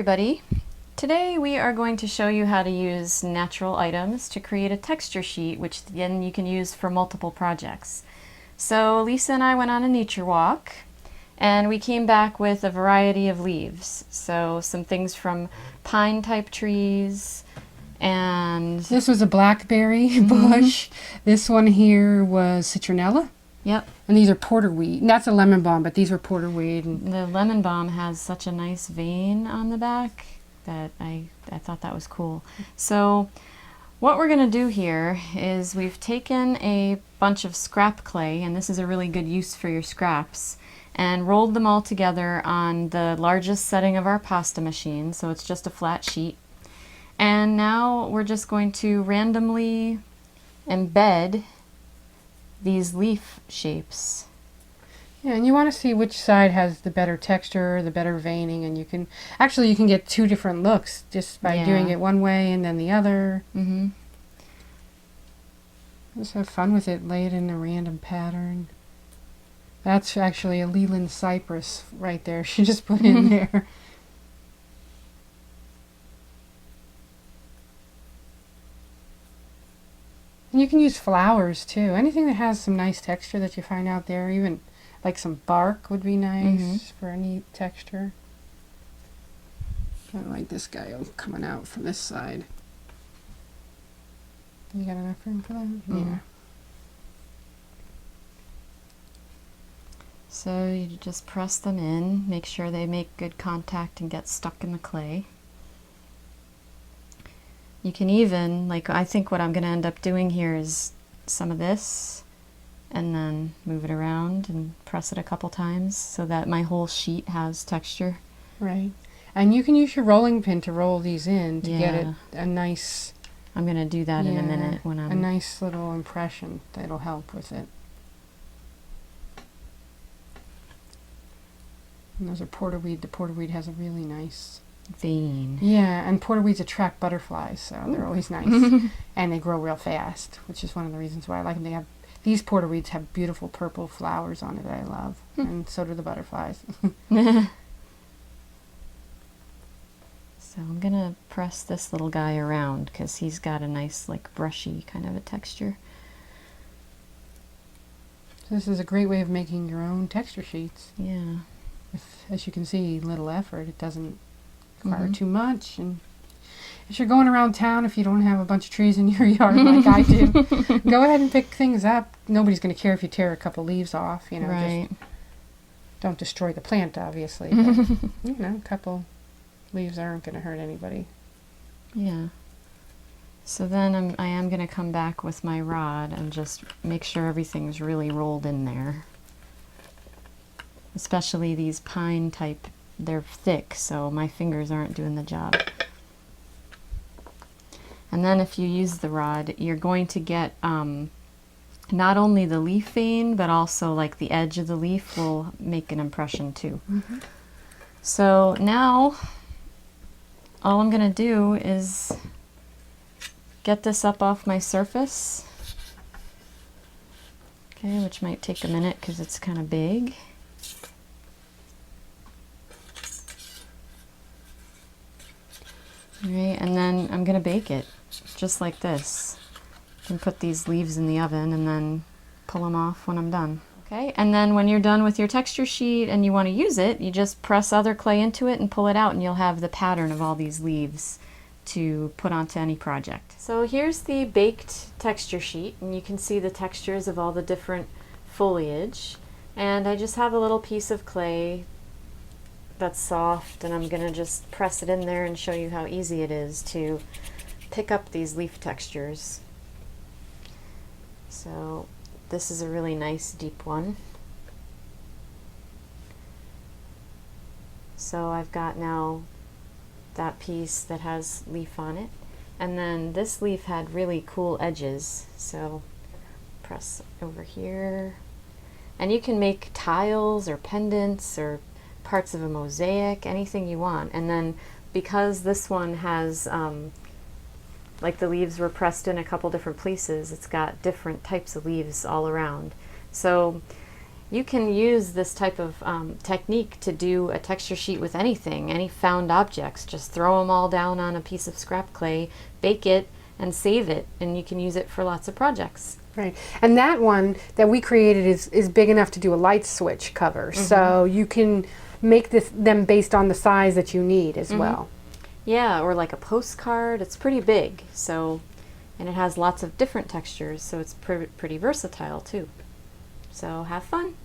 everybody! Today we are going to show you how to use natural items to create a texture sheet, which then you can use for multiple projects. So Lisa and I went on a nature walk and we came back with a variety of leaves. So some things from pine type trees, and this was a blackberry bush. This one here was citronella. Yep. And these are porterweed. That's a lemon balm, but these were porterweed. And the lemon balm has such a nice vein on the back that I thought that was cool. So what we're going to do here is we've taken a bunch of scrap clay, and this is a really good use for your scraps, and rolled them all together on the largest setting of our pasta machine, so it's just a flat sheet. And now we're just going to randomly embed these leaf shapes. Yeah, and you want to see which side has the better texture, the better veining, and you can get two different looks just by doing it one way and then the other. Just have fun with it. Lay it in a random pattern. That's actually a Leland cypress right there. She just put in there. And you can use flowers too. Anything that has some nice texture that you find out there, even like some bark would be nice for a neat texture. Kind of like this guy coming out from this side. You got enough room for that? Yeah. So you just press them in, make sure they make good contact and get stuck in the clay. You can even, like, I think what I'm going to end up doing here is some of this and then move it around and press it a couple times so that my whole sheet has texture. Right. And you can use your rolling pin to roll these in to get it a nice... I'm going to do that in a minute when I'm... a nice little impression that'll help with it. And those are porterweed. The porterweed has a really nice... vein. Yeah, and porterweeds attract butterflies, so they're always nice. And they grow real fast, which is one of the reasons why I like them. These porterweeds have beautiful purple flowers on it that I love, and so do the butterflies. So I'm going to press this little guy around because he's got a nice, like, brushy kind of a texture. So this is a great way of making your own texture sheets. Yeah. As you can see, little effort. It doesn't require too much. And if you're going around town, if you don't have a bunch of trees in your yard like I do, go ahead and pick things up. Nobody's going to care if you tear a couple leaves off, you know. Right. Just don't destroy the plant, obviously. But, you know, a couple leaves aren't going to hurt anybody. Yeah. So then I am going to come back with my rod and just make sure everything's really rolled in there. Especially these pine type, they're thick, so my fingers aren't doing the job. And then if you use the rod, you're going to get not only the leaf vein, but also like the edge of the leaf will make an impression too. So now all I'm going to do is get this up off my surface. Okay, which might take a minute because it's kind of big. Alright, and then I'm going to bake it just like this. And put these leaves in the oven and then pull them off when I'm done. Okay, and then when you're done with your texture sheet and you want to use it, you just press other clay into it and pull it out, and you'll have the pattern of all these leaves to put onto any project. So here's the baked texture sheet, and you can see the textures of all the different foliage. And I just have a little piece of clay that's soft, and I'm going to just press it in there and show you how easy it is to pick up these leaf textures. So this is a really nice deep one. So I've got now that piece that has leaf on it, and then this leaf had really cool edges, so press over here, and you can make tiles or pendants or parts of a mosaic, anything you want. And then because this one has like the leaves were pressed in a couple different places, it's got different types of leaves all around. So You can use this type of technique to do a texture sheet with anything, any found objects. Just throw them all down on a piece of scrap clay, bake it, and save it, and you can use it for lots of projects. Right, and that one that we created is big enough to do a light switch cover, so you can make them based on the size that you need as well. Yeah, or like a postcard. It's pretty big, so, and it has lots of different textures, so it's pretty versatile too. So have fun.